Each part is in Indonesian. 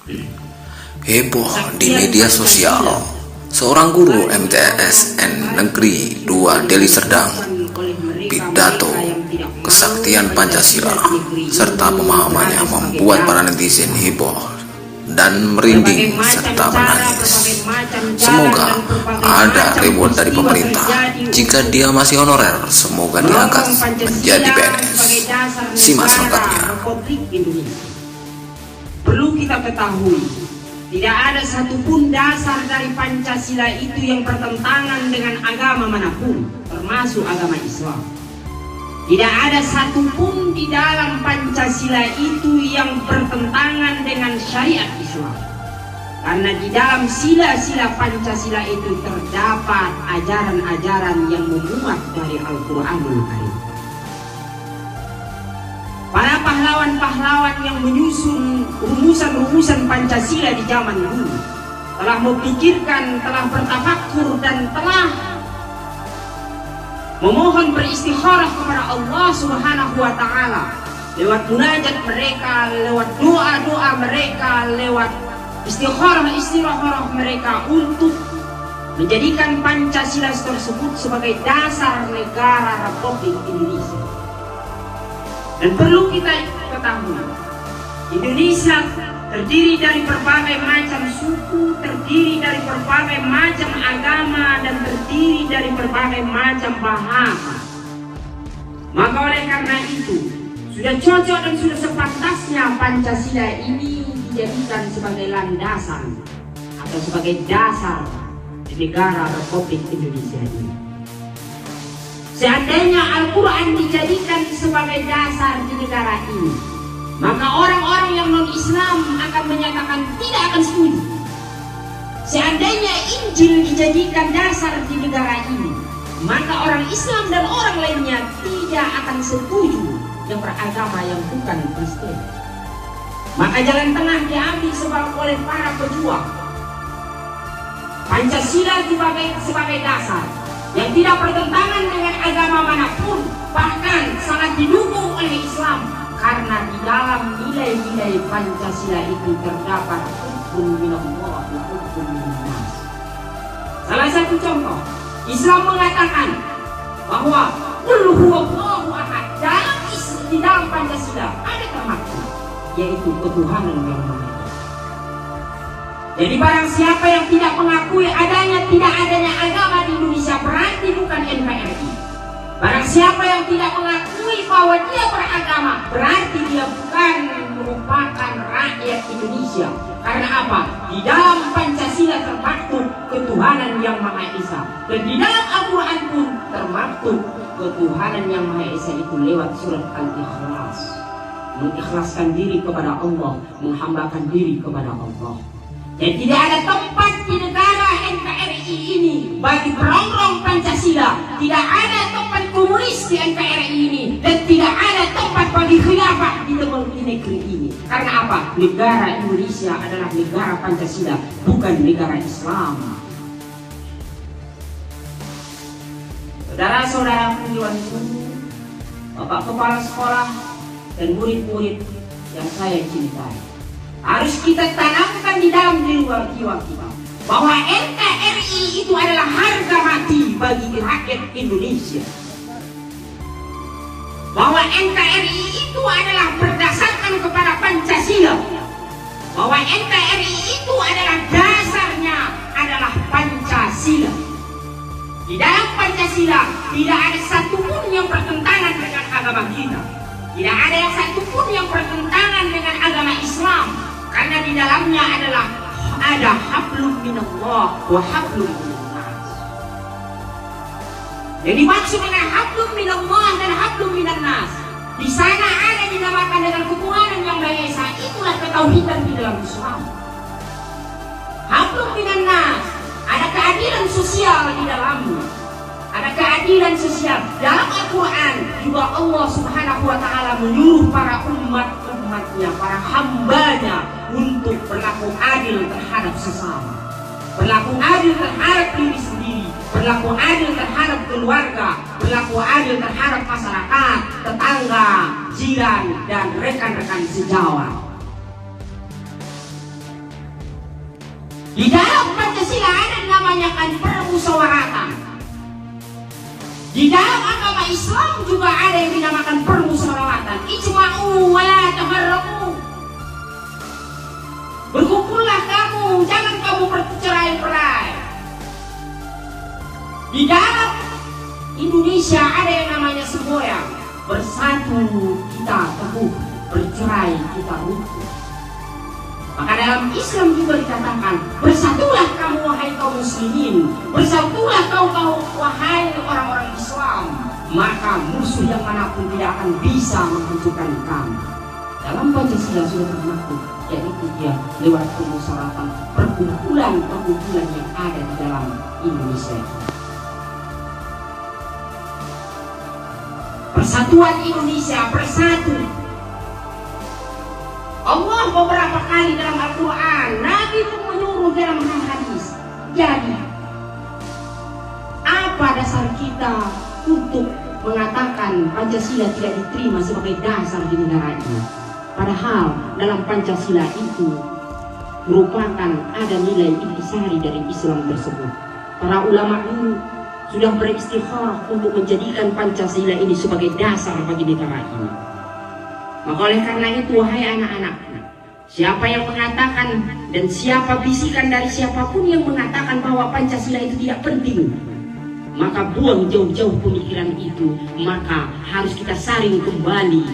Heboh di media sosial, seorang guru MTSN Negeri 2 Deli Serdang pidato kesaktian Pancasila serta pemahamannya membuat para netizen heboh dan merinding serta menangis. Semoga ada reward dari pemerintah. Jika dia masih honorer, semoga diangkat menjadi PNS. Simak selengkapnya. Perlu kita ketahui, tidak ada satupun dasar dari Pancasila itu yang bertentangan dengan agama manapun, termasuk agama Islam. Tidak ada satupun di dalam Pancasila itu yang bertentangan dengan syariat Islam. Karena di dalam sila-sila Pancasila itu terdapat ajaran-ajaran yang memuat dari Al-Quranul Karim. Para pahlawan-pahlawan yang menyusun rumusan-rumusan Pancasila di zaman dulu telah memikirkan, telah bertafakkur dan telah memohon beristikharah kepada Allah Subhanahu wa Ta'ala lewat munajat mereka, lewat doa-doa mereka, lewat istikharah mereka untuk menjadikan Pancasila tersebut sebagai dasar negara Republik Indonesia. Dan perlu kita ketahui, Indonesia terdiri dari berbagai macam suku, terdiri dari berbagai macam agama, dan terdiri dari berbagai macam bahasa. Maka oleh karena itu, sudah cocok dan sudah sepantasnya Pancasila ini dijadikan sebagai landasan atau sebagai dasar di negara Republik Indonesia ini. Seandainya Al-Quran dijadikan sebagai dasar di negara ini, maka orang-orang yang non-Islam akan menyatakan tidak akan setuju. Seandainya Injil dijadikan dasar di negara ini, maka orang Islam dan orang lainnya tidak akan setuju yang beragama yang bukan Kristen. Maka jalan tengah diambil oleh para pejuang. Pancasila sebagai dasar yang tidak bertentangan dengan agama manapun, bahkan sangat didukung oleh Islam. Karena di dalam nilai-nilai Pancasila itu terdapat hukum minallah wa hukum minannas. Salah satu contoh, Islam mengatakan bahwa qul huwallahu ahad. Di dalam Pancasila ada termaktub, yaitu ketuhanan yang Maha Esa. Jadi barang siapa yang tidak mengakui tidak adanya agama di Indonesia, berarti bukan NKRI. Barang siapa yang tidak mengakui bahwa dia beragama, berarti dia bukan merupakan rakyat Indonesia. Karena apa? Di dalam Pancasila termaktub ketuhanan yang Maha Esa, dan di dalam Al-Quran pun termaktub ketuhanan yang Maha Esa itu lewat surat Al-Ikhlas. Mengikhlaskan diri kepada Allah, menghambakan diri kepada Allah. Dan tidak ada tempat di negara NKRI ini bagi perongrong Pancasila. Tidak ada tempat komunis di NKRI ini, dan tidak ada tempat bagi khilafah di negeri ini. Karena apa? Negara Indonesia adalah negara Pancasila, bukan negara Islam. Saudara-saudara penjuang guru, Bapak Kepala Sekolah, dan murid-murid yang saya cintai, harus kita tanamkan di dalam jiwa kita bahwa NKRI itu adalah harga mati bagi rakyat Indonesia. Bahwa NKRI itu adalah berdasarkan kepada Pancasila. Bahwa NKRI itu adalah dasarnya adalah Pancasila. Di dalam Pancasila tidak ada satupun yang bertentangan dengan agama kita. Tidak ada yang satupun yang bertentangan dengan agama Islam. Karena di dalamnya ada hablum minallah wa hablum minannas. Yang dimaksud dengan hablum minallah dan hablum minannas, di sana ada dinamakan dengan ketuhanan yang Maha Esa. Itulah ketauhidan di dalam Islam. Hablum minannas, ada keadilan sosial di dalamnya. Ada keadilan sosial. Dalam Al-Quran juga Allah Subhanahu wa Ta'ala menyuruh para umatnya, para hambanya untuk berlaku adil terhadap sesama, berlaku adil terhadap diri sendiri, berlaku adil terhadap keluarga, berlaku adil terhadap masyarakat, tetangga, jiran, dan rekan-rekan sejawat. Di dalam Pancasila ada namanya kan permusyawaratan. Di dalam agama Islam juga ada yang dinamakan permusyawaratan. Ijma'u wa la tafarraqu. Berkumpullah kamu, jangan kamu bercerai-berai. Di dalam Indonesia ada yang namanya semboyan. Bersatu kita teguh, bercerai kita rukun. Maka dalam Islam juga dikatakan, bersatulah kamu wahai kaum muslimin, bersatulah kau wahai orang-orang Islam, maka musuh yang manapun tidak akan bisa menghancurkan kamu. Dalam Pancasila sudah termaktub, yaitu dia lewat permusyawaratan perkumpulan yang ada di dalam Indonesia. Persatuan Indonesia bersatu. Allah beberapa kali dalam Al-Quran, Nabi pun menyuruh dalam hadis. Jadi, apa dasar kita untuk mengatakan Pancasila tidak diterima sebagai dasar di negara ini? Padahal dalam Pancasila itu merupakan ada nilai intisari dari Islam tersebut. Para ulama dulu sudah beristikharah untuk menjadikan Pancasila ini sebagai dasar bagi negara ini. Maka oleh karena itu, wahai anak-anak, siapa yang mengatakan dan siapa bisikan dari siapapun yang mengatakan bahwa Pancasila itu tidak penting, maka buang jauh-jauh pemikiran itu. Maka harus kita saring kembali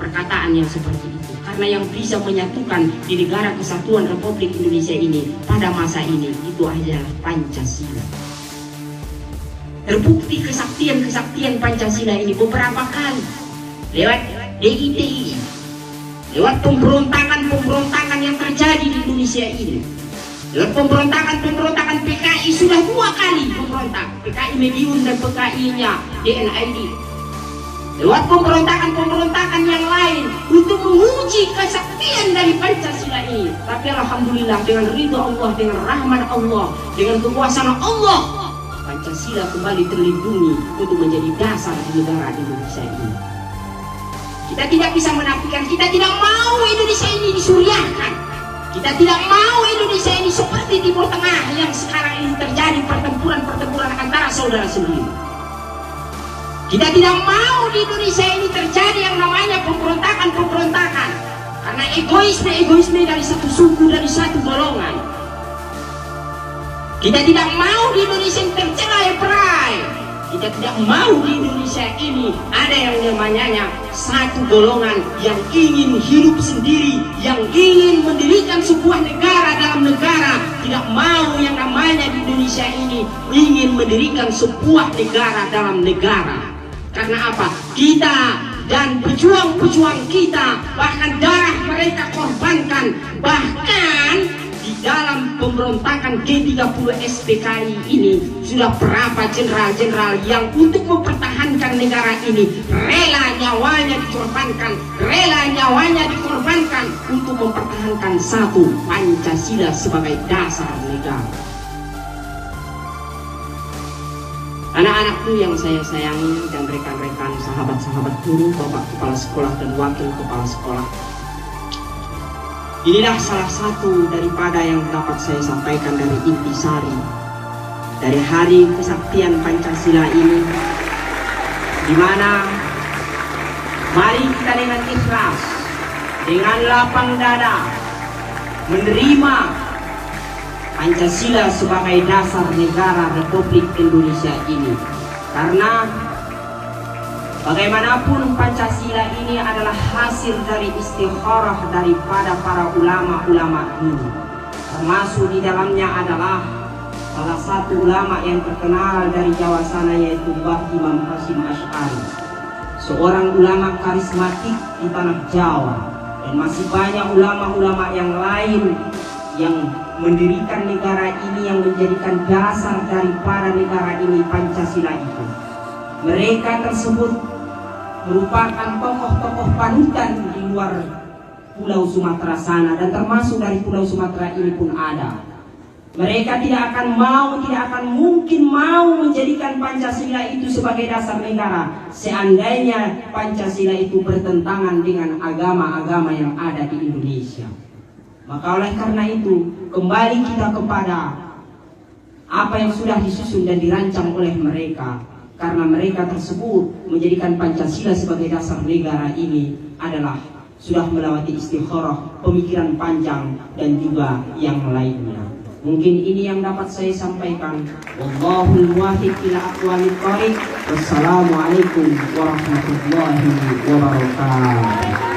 perkataan yang seperti itu. Karena yang bisa menyatukan di negara kesatuan Republik Indonesia ini pada masa ini itu adalah Pancasila. Terbukti kesaktian Pancasila ini beberapa kali lewat DITI, lewat pemberontakan yang terjadi di Indonesia ini, lewat pemberontakan PKI sudah 2 kali memberontak, PKI Mediun dan PKI-nya DNID, lewat pemberontakan yang lain untuk menguji kesaktian dari Pancasila ini. Tapi alhamdulillah dengan ridho Allah, dengan rahmat Allah, dengan kekuasaan Allah, Pancasila kembali terlindungi untuk menjadi dasar di negara Indonesia ini. Kita tidak bisa menafikan, kita tidak mau Indonesia ini disuriahkan. Kita tidak mau Indonesia ini seperti Timur Tengah yang sekarang ini terjadi pertempuran antara saudara sendiri. Kita tidak mau di Indonesia ini terjadi yang namanya pemberontakan. Karena egoisme dari satu suku, dari satu golongan. Kita tidak mau di Indonesia ini tercerai-berai. Kita tidak mau di Indonesia ini ada yang namanya satu golongan yang ingin hidup sendiri, yang ingin mendirikan sebuah negara dalam negara. Tidak mau yang namanya di Indonesia ini ingin mendirikan sebuah negara dalam negara. Karena apa? Kita dan pejuang-pejuang kita, bahkan darah mereka korbankan, bahkan di dalam pemberontakan G30 SPKI ini sudah berapa jenderal-jenderal yang untuk mempertahankan negara ini rela nyawanya dikorbankan untuk mempertahankan satu Pancasila sebagai dasar negara. Anak-anakku yang saya sayangi dan rekan-rekan sahabat-sahabat guru, bapak kepala sekolah dan wakil kepala sekolah, inilah salah satu daripada yang dapat saya sampaikan dari intisari dari hari kesaktian Pancasila ini, di mana mari kita dengan ikhlas, dengan lapang dada menerima Pancasila sebagai dasar negara Republik Indonesia ini. Karena bagaimanapun Pancasila ini adalah hasil dari istikharah daripada para ulama-ulama dulu. Termasuk di dalamnya adalah salah satu ulama yang terkenal dari Jawa sana, yaitu Mbah Imam Hasyim Asy'ari, seorang ulama karismatik di tanah Jawa. Dan masih banyak ulama-ulama yang lain yang mendirikan negara ini, yang menjadikan dasar daripada negara ini Pancasila itu. Mereka tersebut merupakan tokoh-tokoh panutan di luar Pulau Sumatera sana, dan termasuk dari Pulau Sumatera ini pun ada. Mereka tidak akan mungkin mau menjadikan Pancasila itu sebagai dasar negara seandainya Pancasila itu bertentangan dengan agama-agama yang ada di Indonesia. Maka oleh karena itu, kembali kita kepada apa yang sudah disusun dan dirancang oleh mereka. Karena mereka tersebut menjadikan Pancasila sebagai dasar negara ini adalah sudah melewati istikharah, pemikiran panjang, dan juga yang lainnya. Mungkin ini yang dapat saya sampaikan. Wallahul muwaffiq ila aqwamit thoriq. Wassalamualaikum warahmatullahi wabarakatuh.